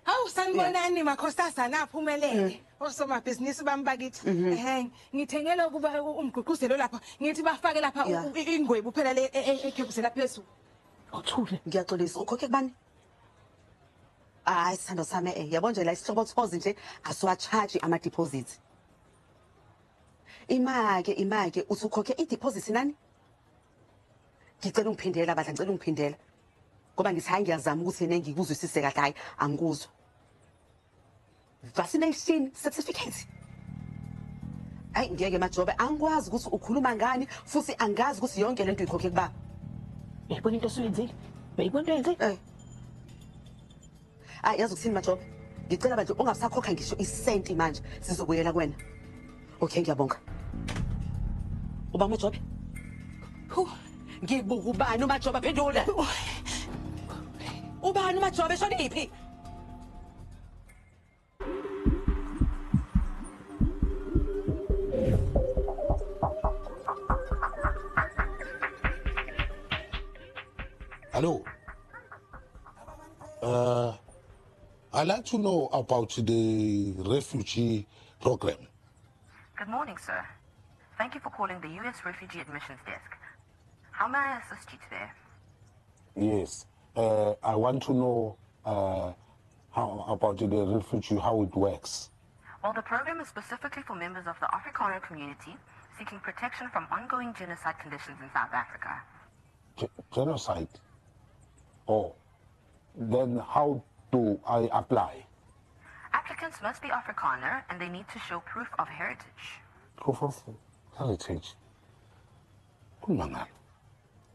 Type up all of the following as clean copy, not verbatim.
Hawu sanibonani makhosazana aphumelele. Osomabhizinisi bami bakithi. Ngithengele ukuba umgqugquzelo lapha. Ngithi bafake lapha ingwebu phela le ekhebusela phezulu. Uthule ngiyaxolisa ukhokhe kubani? Hayi sithando sami yabona nje la isihlobo thozi nje asiwacharge ama deposits. Imake usukhokhe i-deposit nani? Ngicela ungiphindela badla ngicela ungiphindela. Ngoba ngithi hayi ngiyazama ukuthi yena ngikuzwisise kahle hayi angikuzwa. Vaccination certificate. Hayi ngeke majobe angikwazi ukuthi ukhuluma ngani futhi angazi ukuthi yonke lento uyikhokhe kubaba. Uyayibona into osuyenzile? Uyayibona into oyenzile? Yazi ukuthini majobe? Ngicela bandle ungasakhokha ngisho isenti manje sizobuyela kuwena. Okay ngiyabonga. Uba majobe? Ngibuka ubani umajobe phendula. Ubani umajobe shoniphi? Hello. I'd like to know about the refugee program. Good morning, sir. Thank you for calling the U.S. Refugee Admissions Desk. How may I assist you today? Yes. I want to know how about the refugee, how it works. Well, the program is specifically for members of the Afrikaner community seeking protection from ongoing genocide conditions in South Africa. Genocide? Oh. Then how do I apply? Applicants must be Afrikaner and they need to show proof of heritage. Proof of heritage?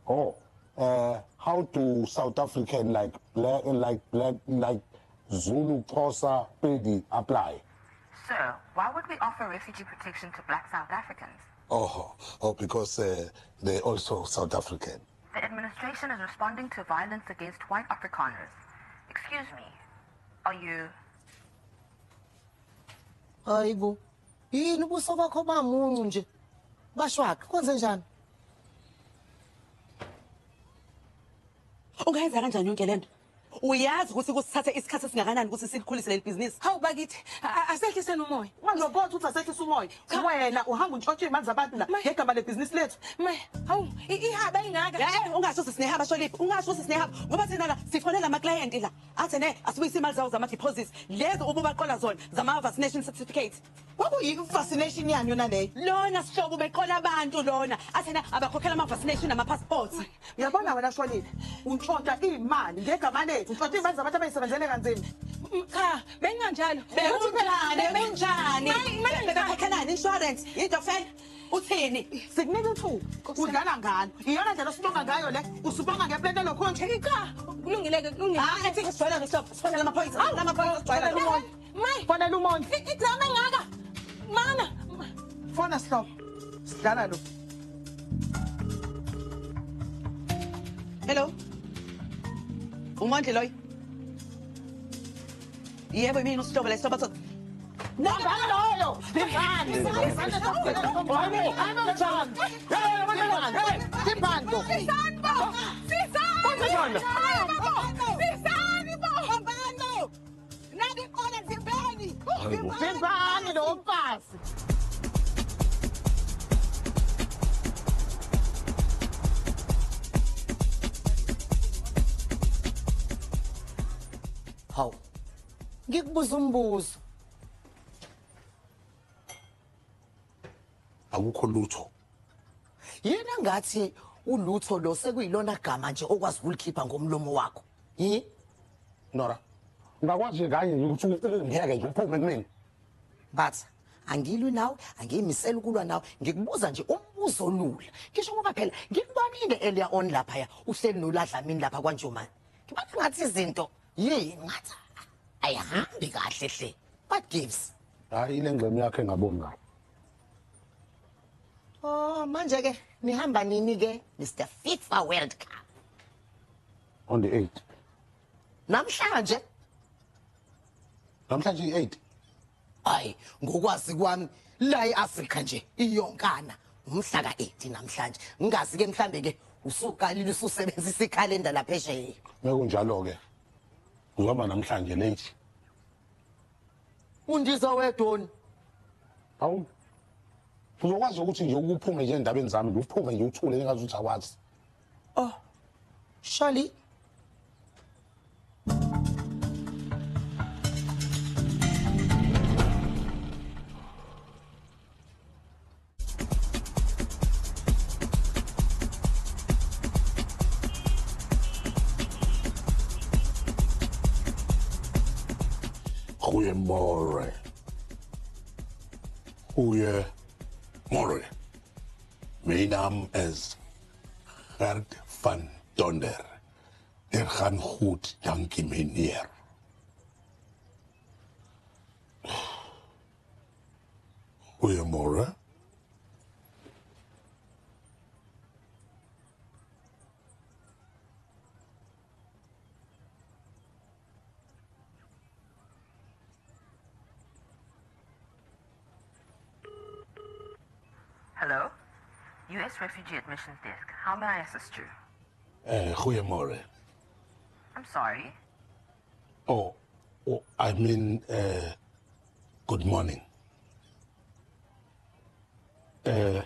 Oh. How do South African like Zulu, Xhosa, Pedi apply? Sir, why would we offer refugee protection to black South Africans? Oh, because they're also South African. The administration is responding to violence against white Afrikaners. Excuse me, are you... Hayibo. Yini ubuso bakho bamuncu nje? Bashwaka, kwenze njani? Ungayenza kanjani yonke lento? Uyazi ukuthi kusithathe isikhathi esingakanani ukuthi sikhulise leli business? Hawu bakithi asehlise nomoya. Manje ubona ukuthi asehlisa umoya. Wena uhamba untshontshe imali zabantu la ngegama lebhizinisi lethu. Hawu ihaba ingaka. Ungasho sinehaba sholiphi. Ungasho sinehaba ngoba thina la sifonela ama client la. Athi asibuyise imali zawo zama deposits. Lezo ububaqola zona zama vaccination certificates. Kwakuyi vaccination yani yona leyo. Lona sihlobo beqola abantu lona. Athi abakhokhela ama vaccination nama passports. Uyabona wena sholiphi. Untshontsha imali ngegama lethu. Untshontsha imali zabantu abayisebenzele kanzima. Cha, benganjalo. Benjani? Bekhokhelani insurance? Into fela. Uthini? Sikunika ithuba. Udlala ngalo. Iyona ndlela osibonga ngayo le. Usibonga ngeplan elokhonje. Cha, kulungile kulungile. Ethi sijwayela ngesihlobo. Sifonela amaphoyisa. Sijwayela umonde. Fonela umonde. Idrama engaka. Mana. Fona stop. Sidlala lo. Hello. Umonde loyo. Yebo mina usihlobo la isihlobo sothi. Nangalo. Hawu. Ngikubuza umbuzo. Akukho lutho. Yena ngathi ulutho lo sekuyilona gama nje okwazi ukulikhipha ngomlomo wakho. Nora. Ungakwazi kanye ukuthi ngeke nje uphume kumina. But angilwi nawe, angiyimisela ukulwa nawe, ngikubuza nje umbuzo olula. Ngisho ngoba phela ngikubonile earlier on lapha ya uhleli noladlamini lapha kwaNjomani. Ngibona ngathi izinto ngathi ayihambi kahle hle. What gives? Hayi ilengxeme yakhe engaboni ngayo. Oh manje ke nihamba nini ke Mr FIFA World Cup? On the 8th. Namhlanje? Namhlanje i-8. Hayi ngokwazi kwami la eAfrica nje iyonkana umhla ka8 namhlanje. Ngingazi ke mhlambe ke usukalile ususebenzisa ikhalenda lapha eshe. Mekunjalo ke. Uzoba namhlanje late. Undiza wedoni. Hawu. Uzokwazi ukuthi nje ukuphume nje endabeni zami, uphume nje uthule engazi ukuthi akwazi. Oh. Shali. Goeiemôre. Goeiemôre. My naam is Gert van Tonder. Gaan goed, dankie meneer. Goeiemôre. Hello? U.S. Refugee Admissions Desk. How may I assist you? Goeiemôre. I'm sorry. Oh, I mean, good morning. My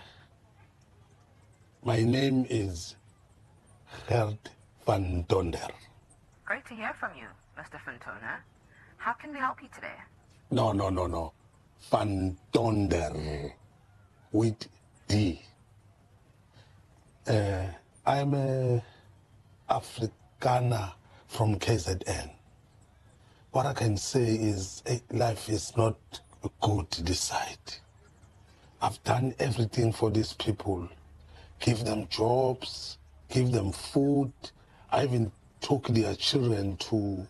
name is Gert van Tonder. Great to hear from you, Mr. Fintona. How can we help you today? No. Van Tonder with D. I'm a Afrikaner from KZN. What I can say is life is not good this side. I've done everything for these people. Give them jobs, give them food. I even took their children to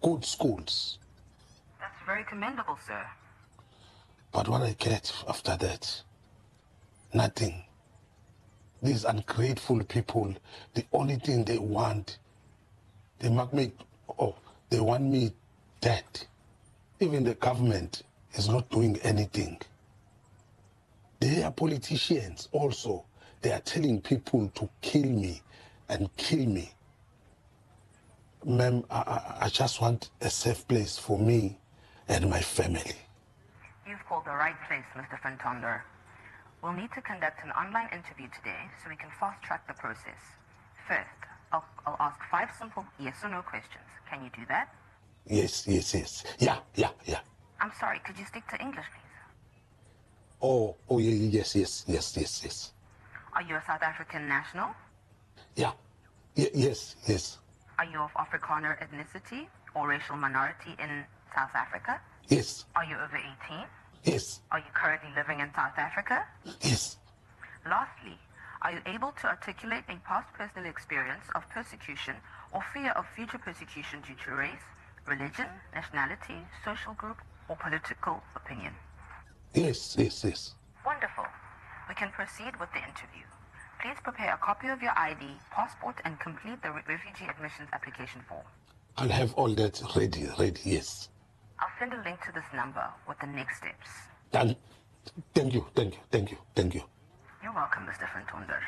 good schools. That's very commendable, sir. But what I get after that, nothing. These ungrateful people, the only thing they want, they want me dead. Even the government is not doing anything. They are politicians also. They are telling people to kill me and kill me. Ma'am, I just want a safe place for me and my family. You've called the right place, Mr. Fintonder. We'll need to conduct an online interview today so we can fast-track the process. First, I'll ask 5 simple yes or no questions. Can you do that? Yes. Yeah. I'm sorry, could you stick to English, please? Oh, yes. Are you a South African national? Yeah. Yes. Are you of Afrikaner ethnicity or racial minority in South Africa? Yes. Are you over 18? Yes. Are you currently living in South Africa? Yes. Lastly, are you able to articulate a past personal experience of persecution or fear of future persecution due to race, religion, nationality, social group, or political opinion? Yes. Wonderful. We can proceed with the interview. Please prepare a copy of your ID, passport, and complete the refugee admissions application form. I'll have all that ready, yes. I'll send a link to this number with the next steps. Done. Thank you. You're welcome, Mr. Fintonder.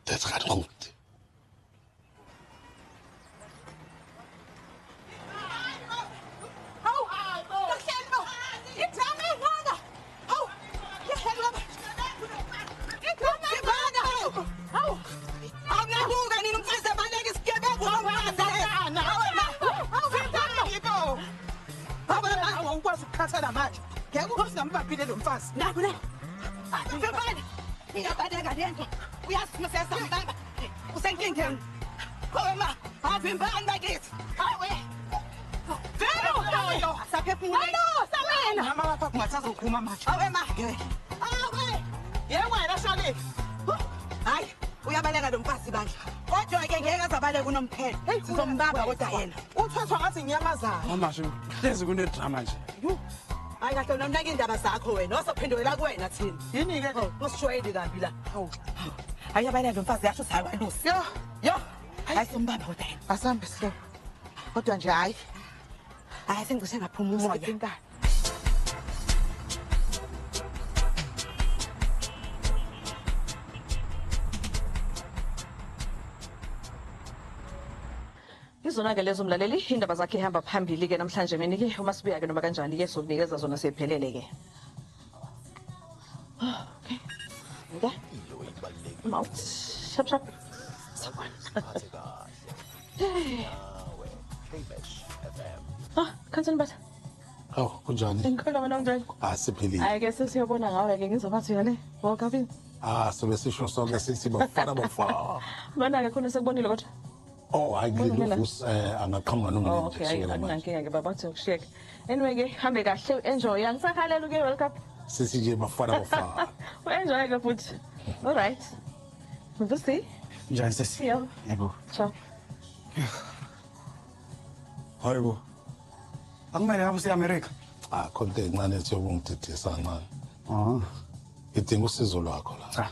Dat gaat goed. Ukukhathala manje. Ngeke ukhosi ngambaphile lo mfazi. Nakuna. Mfana. Ngiyabadeka lento. Uyasimsesa mbamba. Usenkingeni. Khoma, avimbani bakithi. Hawe. Velo. Saphefumula. Hallo, samena. Mama lapha kungathaza ukukhuluma manje. Hawe ma. Hawe. Yewena Shali. Hayi, uyabaleka lo mfazi bandla. Kodwa ke ngeke azabaleka unomphela. Sizombamba kodwa yena. Uthethwa ngathi inyamazana. Mama sho, hlezi kunedrama nje. Hayi kahle unamnaka indaba zakho wena. Wasaphendwela kuwena thina. Yini ke? Usishwayeli kabi la. Hayi abaleka lo mfazi yasho hayi walusi. Yo. Hayi simbamba kodwa yena. Asambe slow. Kodwa nje hayi. Hayi sengicishe ngaphuma umoya. Izona ke lezo mlaleli indaba zakhe ihamba phambili ke namhlanje mina ke uma sibuya ke noma kanjani ke sokunikeza zona sephelele ke. Okay. Okay. Mouth. Shap shap. Kanjani batha? Hawu kunjani? Ngikhola wena unjani? Siphilile. Hayi ke sesiyobona ngawe ke ngizophathi yale. Wokaphi? Sobe sisho sonke sithi bafana bafana. Mana ke khona sekubonile kodwa. Hayi ngiluvus angaqhamuka noma Okay, akunankinga ke baba uthi ukushiyeka. Anyway ke hambe kahle enjoy. Angisakhalela ke World Cup. Sithi nje bafana bafana. Enjoy ke futhi. All right. We'll see. Njani sesi? Yo. Yebo. Ciao. Hayibo. Akumele ngabe useAmerica. Khonto encane ethi ubungididisa kancane. Idinga usizo lwakho la. Cha.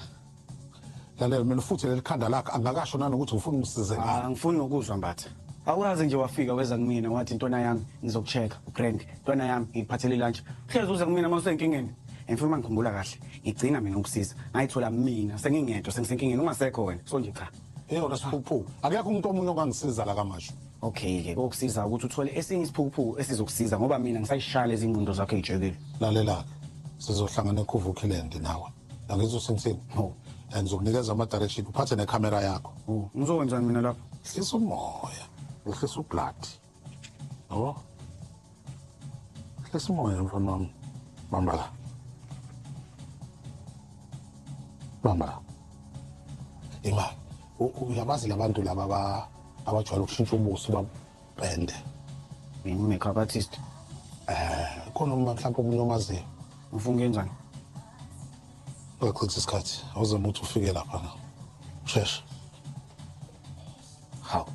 Lalela mina futhi lelikhanda lakho angakasho nanokuthi ufuna umsize ngani. Ngifuni ukuzwa mbatha. Awuyazi nje wafika weza kumina wathi intwana yami ngizokuchecka uGrand. Intwana yami ngiphathele lunch. Hlezi uze kumina mawusenkingeni. Ngifuna ngikhumbula kahle. Ngigcina mina ukusiza. Ngayithola mina sengingento sengisenkingeni ungasekho wena. So nje cha. Yona siphuphu. Akekho umuntu omunye ongangisiza la kamasho. Okay ke ukusiza ukuthi uthole esinye isiphuphu esizokusiza ngoba mina ngisayishala izingqondo zakho ejekile. Lalela. Sizohlangana eKuvukland nawe. Angizwe sengithini? Ngizokunikeza ama direction uphathe necamera yakho. Ngizokwenzani mina lapho? Hlisa umoya. Uhlisa ublood. Yabo? Hlisa umoya mfana wami. Bamba la. Bamba la. Ima, uyabazi labantu laba abajwayele ukushintsha ubuso babende. Mina makeup artist. Khona mhlawumbe umuntu omaziyo. Ufuna ukenzani? Ukuchitha isikhathi. Awuzama ukuthi ufike lapha na. Shesha. How?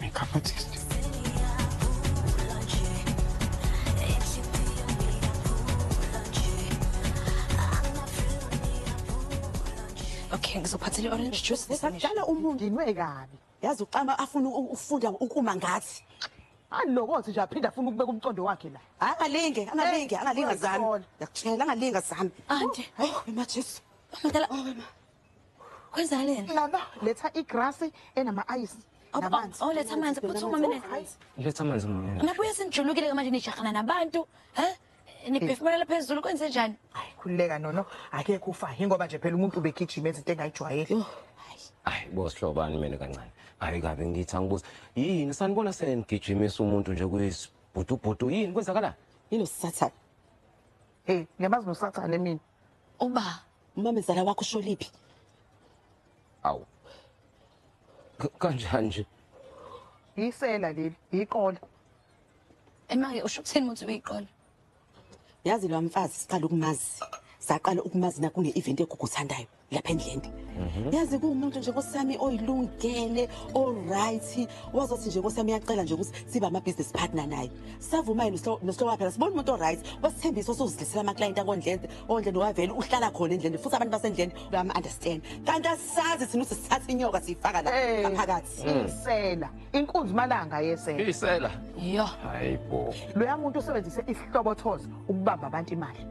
Makeup artist. Okay, ngizophathela orange juice. Sakudala umuntu inwe kabi. Yazi uqama afuna ukufunda ukuma ngathi. Alokothi nje aphinda afuna ukubeka umcondo wakhe la. Angalinga zami. Yakutshela angalinga zami. Ande. Hayi, ematshisi. Bamantala. Kwenzaleni? Nana, letha igrass enama ice. Namanzi. Oh, letha amanzi phuthuma mina. Letha amanzi mina. Nabuye senijulukile manje nijahana nabantu, Niphefumula phezulu kwenze njani? Hayi, khulileka nono. Akekho ufahi ngoba nje phela umuntu ubegijima izinto engayijwayele. Hayi bosihlobani mina kancane. Hayi kabe ngithi angibuza. Yini sanibona senigijimisa umuntu nje kuyisibhudubhudu yini kwenzakala? Yini usathana? Hey, ngiyamazi nosathane mina. Uba, Umamezala wakho usholiphi? Awu. Kanjani nje? Yisela leli, iqola. emake usho kutheni uthi uyiqola? Yazi lo mfazi siqala ukumazi. Saqala ukumazi na kune event eguguthandayo lapha endlende. Yazi kuumuntu nje nkosami oyilungele, all right. Wazothi nje nkosami yacela nje ukuthi sibe ama business partner naye. Savuma yena noslowa phela sibona umuntu all right. Wasithembisa usuzidlisela ama client akondlende, ondlende wavela uhlala khona endlende futhi abantu basendlende bama understand. Kanti asazi thina ukuthi sithatha inyoka siyifaka la ngaphakathi. Isela, inkunzi malanga yesela. Isela. Yo. Hayibo. Loya muntu usebenzise isihlobothozo ukubamba abantu imali.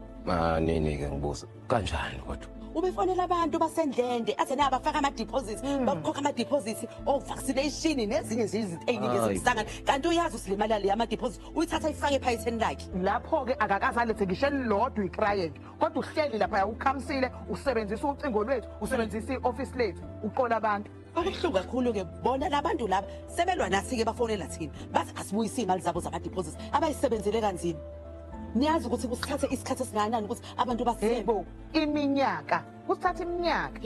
Nini ke ngibuza. Kanjani kodwa? Ubefonela abantu basendlende athi na bafaka ama deposits bakhokha ama deposits of vaccination nezinye izinto eziningi ezihlangana kanti uyazi usilimala le ama deposits uyithatha ifake ephayitheni lakhe Lapho ke akakaze alethe ngisho elilodwa iclient kodwa uhleli lapha ukhamsile usebenzisa ucingo lwethu usebenzisa ioffice lethu uqola abantu. Okuhlungu kakhulu ke bona labantu laba sebelwa nathi ke bafonela thina bathi asibuyise imali zabo zama deposits abayisebenzele kanzima. Niyazi ukuthi kusithathe isikhathi esingakanani ukuthi abantu Yebo, iminyaka. Kusithatha iminyaka.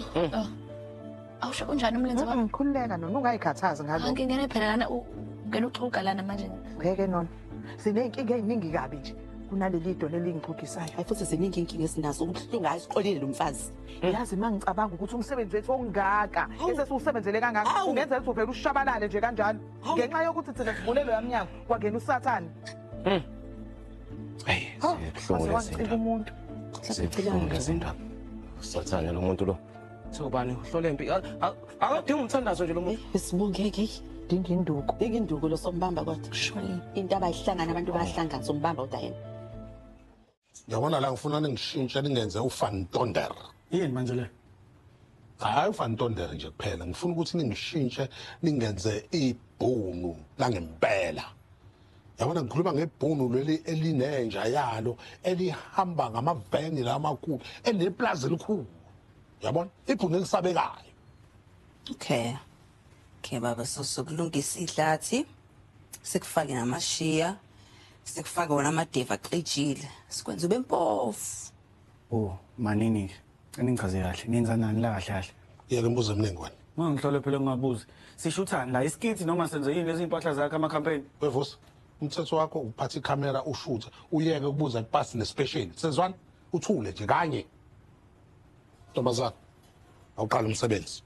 Awusho kunjani umlenze wakho? Ngikhululeka nona ungayikhathazi ngalo. Angingene phela lana ungena uxhuga lana manje. Ngeke nona. Sineyinkinga eziningi kabi nje. Kunaleli idolo elingixoxisayo. Hayi futhi ziningi inkinga esinazo ubuhlungu hayi siqolile lo mfazi. Yazi mangicabanga ukuthi umsebenzi wethu ongaka esesiwusebenzele kangaka ungenza ukuthi uvela ushabalale nje kanjalo. Ngenxa yokuthi thina sivulelo yamnyango kwangena usathane. Hey, sibhlungu lezindaba. Umuntu. Sibhlungu lezindaba. Sathane lo muntu lo. Sobani uhlole impi. Akadingi umthandazo nje lo muntu. Sibongeke dinga induku. Dinga induku lo sombamba kodwa. Sholi. Into abayihlangana abantu bayahlangana sombamba udayena. Yabona la ngifuna ningishintshe ningenze uFan Tonder. Yini manje le? Hayi ufantondere nje kuphela ngifuna ukuthi ningishintshe ningenze ibhunu langempela. Yabona ngikhuluma ngebhunu leli elinenja yalo elihamba ngamaveni lamakhulu eliplaza elikhulu. Yabona ibhunu elisabekayo. Okay baba, sokulungisa ihlathi sikufake namashiya sikufake wona amadeva aqijile sikwenza ube mpofu. Oh manini ngingichaze kahle nenza nani la kahle kahle. Yeke mbuzo emningwane. Mangihlole phela ngingabuzi. Sishuthani la iskiti noma senze yini lezi impahla zakhe ama campaign? Wevusa umthetho wakho uphatha icamera ushuthe uyeke ukubuza kupasi nespecial. Sezwana uthule nje kanye. Ntombazana awuqala umsebenzi.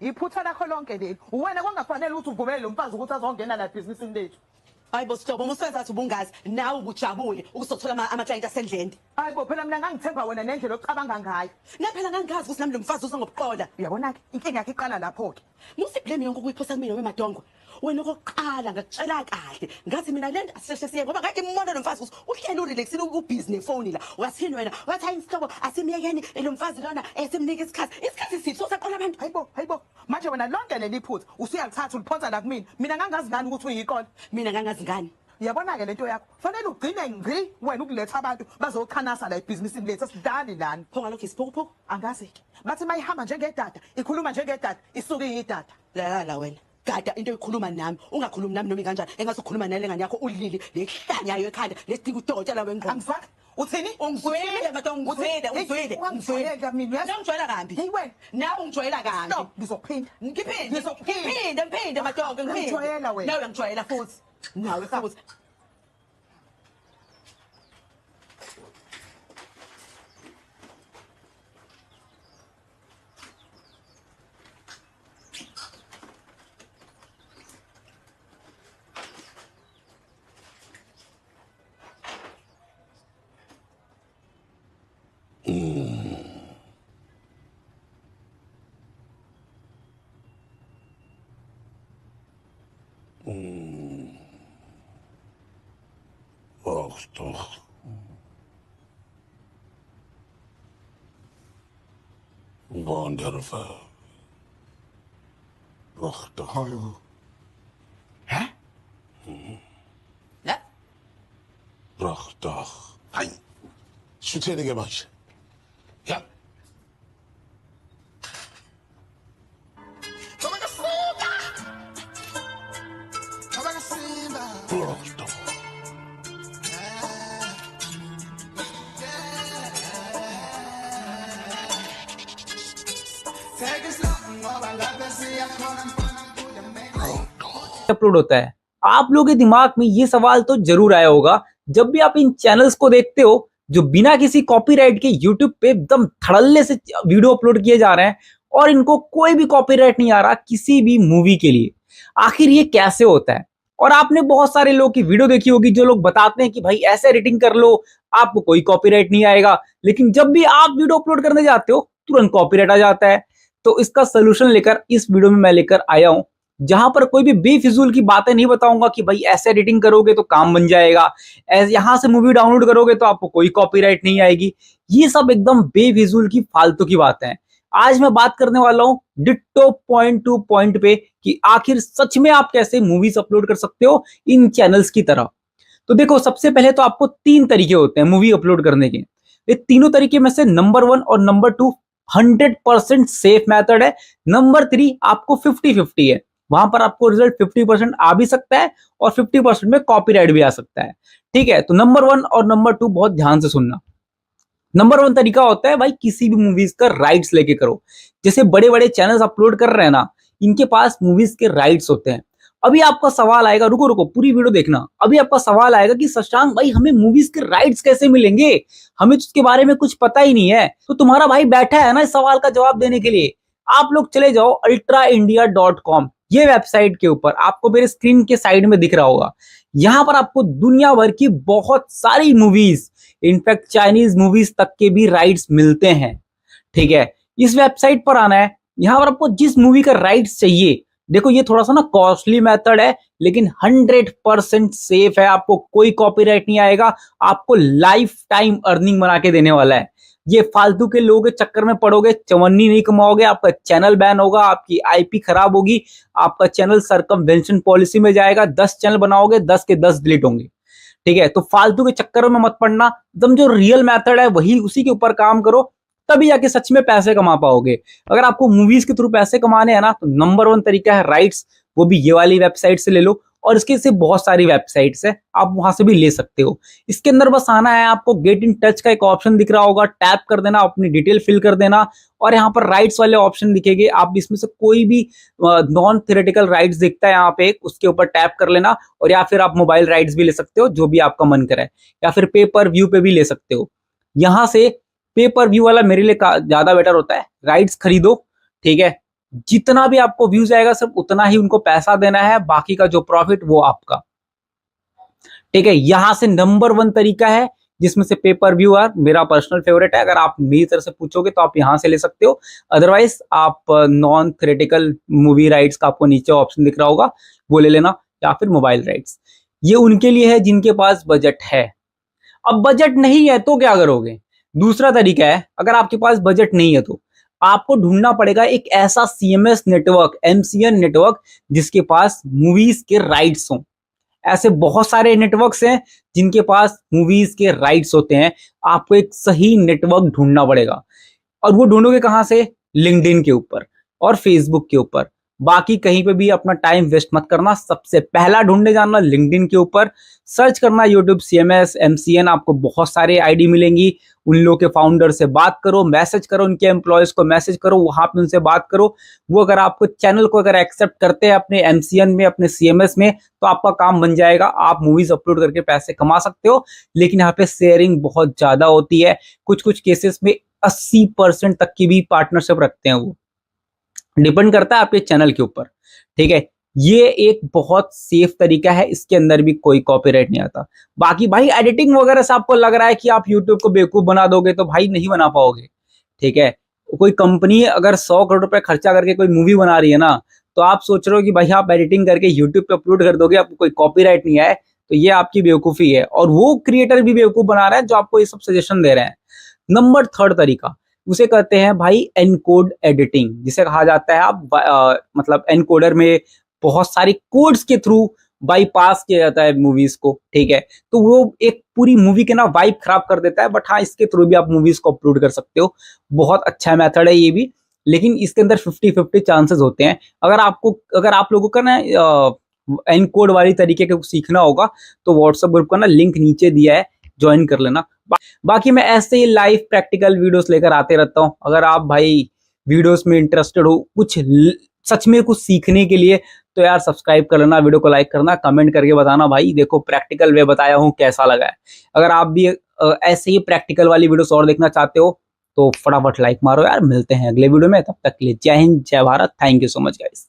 Iphutha lakho lonke leli. Uwena kwangafanele ukuthi uvumele lo mfazi ukuthi azongena la businessini lethu. Hayibo Sithombe, umusebenzi athi ubungazi nawe ubujabule ukuzothola ama-client asendlende. Hayibo phela mina ngangithemba wena nendlela ocabanga ngayo. Naphela ngangazi ukuthi nami lo mfazi usengobuqola. Uyabona ke inkinga yakhe iqala lapho ke. Musiblame yonke ukuyiphosa kumina wemadongo. Wena okokuqala ngakutshela kahle ngathi mina lento asisheshe siye ngoba ngathi imbona lo mfazi ukuthi uhleli urelaxile ubusiness phone la. Wathini wena? Wathi hayi Sithombe asimyekeni lo mfazi lona esimnika isikhathi sithi sosaqala abantu. Hayibo manje wena lonke leli phutha usuyalithatha uliphonsa la kumina. Mina ngangazi ngani ukuthi uyiqola. Mina ngangazi ngani. Uyabona ke lento yakho fanele ugcine ngqi wena ukuletha abantu bazokhanasa la ebhizinisini lethu asidali lana. Pho ngalokho isiphukuphuku angazi ke bathi mayihamba njengedada ikhuluma njengedada isuke iyidada. La wena gada into ikhuluma nami ungakhulumi nami noma kanjani engathi ukhuluma nalengane yakho ulili lehlanya ekhanda lesidika udokotela wengqondo. Angifaka uthini ungizwile madam ungizwile ngijwayela kambi hey wena nawe ungijwayela kambi ngizophinda ngiphinde madongo ngijwayela wena nawe ngijwayela futhi nawe futhi. Ach doch. Wonderful. Ach doch. Hä? Ja? Ach doch. Hey. Schütze manje. Ja. Ach doch. Upload होता है। आप लोगों के दिमाग में ये सवाल तो जरूर आया होगा जब भी आप इन चैनल्स को देखते हो जो बिना किसी कॉपीराइट के यूट्यूब पे एकदम धड़ल्ले से वीडियो अपलोड किए जा रहे हैं और इनको कोई भी कॉपीराइट नहीं आ रहा किसी भी मूवी के लिए। आखिर ये कैसे होता है? और आपने बहुत सारे लोग की वीडियो देखी होगी जो लोग बताते हैं कि भाई ऐसे एडिटिंग कर लो आपको कोई कॉपीराइट नहीं आएगा, लेकिन जब भी आप वीडियो अपलोड करने जाते हो तुरंत कॉपीराइट आ जाता है। तो इसका सोल्यूशन लेकर इस वीडियो में मैं लेकर आया हूं जहां पर कोई भी बेफिजूल की बातें नहीं बताऊंगा कि भाई ऐसे एडिटिंग करोगे तो काम बन जाएगा, यहां से मूवी डाउनलोड करोगे तो आपको कोई कॉपीराइट नहीं आएगी। ये सब एकदम बेफिजूल की फालतू की बातें हैं। आज मैं बात करने वाला हूं डिट्टो पॉइंट टू पॉइंट पे कि आखिर सच में आप कैसे मूवीज अपलोड कर सकते हो इन चैनल्स की तरह। तो देखो, सबसे पहले तो आपको 3 तरीके होते हैं मूवी अपलोड करने के। ये तीनों तरीके में से नंबर 1 और नंबर 2 100% सेफ मेथड है। नंबर 3 आपको 50-50 है, वहां पर आपको रिजल्ट 50% आ भी सकता है और 50% में कॉपीराइट भी आ सकता है। ठीक है, तो नंबर 1 और नंबर 2 बहुत ध्यान से सुनना। नंबर 1 तरीका होता है भाई किसी भी मूवीज का राइट्स लेके करो। जैसे बड़े बड़े चैनल्स अपलोड कर रहे हैं ना, इनके पास मूवीज के राइट्स होते हैं। अभी आपका सवाल आएगा, रुको पूरी वीडियो देखना। अभी आपका सवाल आएगा कि शशांक भाई हमें मूवीज के राइट्स कैसे मिलेंगे, हमें तो उसके बारे में कुछ पता ही नहीं है। तो तुम्हारा भाई बैठा है ना इस सवाल का जवाब देने के लिए। आप लोग चले जाओ ultraindia.com, ये वेबसाइट के ऊपर आपको मेरे स्क्रीन के साइड में दिख रहा होगा। यहां पर आपको दुनिया भर की बहुत सारी मूवीज, इनफैक्ट चाइनीज मूवीज तक के भी राइट्स मिलते हैं। ठीक है, इस वेबसाइट पर आना है। यहां पर आपको जिस मूवी का राइट्स चाहिए देखो ये थोड़ा सा ना कॉस्टली मेथड है, लेकिन 100% सेफ है। आपको कोई कॉपीराइट नहीं आएगा, आपको लाइफ टाइम अर्निंग बना के देने वाला है। ये फालतू के लोगों के चक्कर में पड़ोगे, चवन्नी नहीं कमाओगे, आपका चैनल बैन होगा, आपकी आईपी खराब होगी, आपका चैनल सरकमवेंशन पॉलिसी में जाएगा। 10 चैनल बनाओगे, 10 के 10 डिलीट होंगे। ठीक है, तो फालतू के चक्करों में मत पड़ना। एकदम जो रियल मेथड है वही, उसी के ऊपर काम करो, तभी जाके सच में पैसे कमा पाओगे। अगर आपको मूवीज के थ्रू पैसे कमाने हैं ना, तो नंबर 1 तरीका है राइट्स, वो भी ये वाली वेबसाइट से ले लो, और इसके से बहुत सारी वेबसाइट्स है, आप वहां से भी ले सकते हो। इसके अंदर बस आना है, आपको गेट इन टच का एक ऑप्शन दिख रहा होगा, टैप कर देना, अपनी डिटेल फिल कर देना, और यहाँ पर राइट्स वाले ऑप्शन दिखेंगे। आप इसमें से कोई भी नॉन थ्योरेटिकल राइट्स दिखता है यहाँ पे, उसके ऊपर टैप कर लेना, और या फिर आप मोबाइल राइट्स भी ले सकते हो, जो भी आपका मन करे, या फिर पे पर व्यू पे भी ले सकते हो। यहाँ से पे पर व्यू वाला मेरे लिए ज्यादा बेटर होता है। राइट्स खरीदो, ठीक है, जितना भी आपको व्यूज आएगा सिर्फ उतना ही उनको पैसा देना है, बाकी का जो प्रॉफिट वो आपका। ठीक है, यहां से नंबर 1 तरीका है जिसमें से पे पर व्यू मेरा पर्सनल फेवरेट है। अगर आप मेरी तरफ से पूछोगे तो आप यहां से ले सकते हो, अदरवाइज आप नॉन थ्योरेटिकल मूवी राइट्स का आपको नीचे ऑप्शन दिख रहा होगा, वो ले लेना, या फिर मोबाइल राइट्स। ये उनके लिए है जिनके पास बजट है। अब बजट नहीं है तो क्या करोगे? दूसरा तरीका है, अगर आपके पास बजट नहीं है तो आपको ढूंढना पड़ेगा एक ऐसा सीएमएस नेटवर्क, एमसीएन नेटवर्क, जिसके पास मूवीज के राइट्स हों। ऐसे बहुत सारे नेटवर्क्स हैं जिनके पास मूवीज के राइट्स होते हैं। आपको एक सही नेटवर्क ढूंढना पड़ेगा, और वो ढूंढोगे कहां से? लिंक्डइन के ऊपर और फेसबुक के ऊपर। बाकी कहीं पे भी अपना टाइम वेस्ट मत करना, सबसे पहला ढूंढने जाना लिंक्डइन के ऊपर। सर्च करना यूट्यूब सीएमएस एमसीएन, आपको बहुत सारे आईडी मिलेंगी। उन लोगों के फाउंडर से बात करो, मैसेज करो, उनके एम्प्लॉयज को मैसेज करो, वहां पे उनसे बात करो। वो अगर आपको चैनल को अगर एक्सेप्ट करते हैं अपने एमसीएन में, अपने सीएमएस में, तो आपका काम बन जाएगा। आप मूवीज अपलोड करके पैसे कमा सकते हो, लेकिन यहाँ पे शेयरिंग बहुत ज्यादा होती है। कुछ कुछ केसेस में 80% तक की भी पार्टनरशिप रखते हैं। वो डिपेंड करता है आपके चैनल के ऊपर। ठीक है, ये एक बहुत सेफ तरीका है, इसके अंदर भी कोई कॉपीराइट नहीं आता। बाकी भाई एडिटिंग वगैरह से आपको लग रहा है कि आप यूट्यूब को बेवकूफ बना दोगे, तो भाई नहीं बना पाओगे। ठीक है, कोई कंपनी अगर 100 करोड़ रुपए खर्चा करके कोई मूवी बना रही है ना, तो आप सोच रहे हो कि भाई आप एडिटिंग करके यूट्यूब पे अपलोड कर दोगे, आपको कोई कॉपीराइट नहीं आए, तो ये आपकी बेवकूफी है। और वो क्रिएटर भी बेवकूफ बना रहा है जो आपको ये सब सजेशन दे रहे हैं। नंबर 3 तरीका, उसे कहते हैं भाई एनकोड एडिटिंग, जिसे कहा जाता है आप मतलब एनकोडर में बहुत सारी कोड्स के थ्रू बाईपास किया जाता है मूवीज को। ठीक है, तो वो एक पूरी मूवी के ना वाइब खराब कर देता है, बट हाँ इसके थ्रू भी आप मूवीज को अपलोड कर सकते हो। बहुत अच्छा मेथड है ये भी, लेकिन इसके अंदर 50-50 चांसेस होते हैं। अगर आप लोगों का ना एनकोड वाली तरीके को सीखना होगा तो व्हाट्सएप ग्रुप का ना लिंक नीचे दिया है, ज्वाइन कर लेना। बाकी मैं ऐसे ही लाइव प्रैक्टिकल वीडियोस लेकर आते रहता हूँ। अगर आप भाई वीडियोस में इंटरेस्टेड हो, कुछ सच में कुछ सीखने के लिए, तो यार सब्सक्राइब कर लेना, वीडियो को लाइक करना, कमेंट करके बताना भाई देखो प्रैक्टिकल वे बताया हूँ कैसा लगा है। अगर आप भी ऐसे ही प्रैक्टिकल वाली वीडियोस और देखना चाहते हो तो फटाफट लाइक मारो यार। मिलते हैं अगले वीडियो में, तब तक के लिए जय हिंद, जय Bharat, thank you so much guys.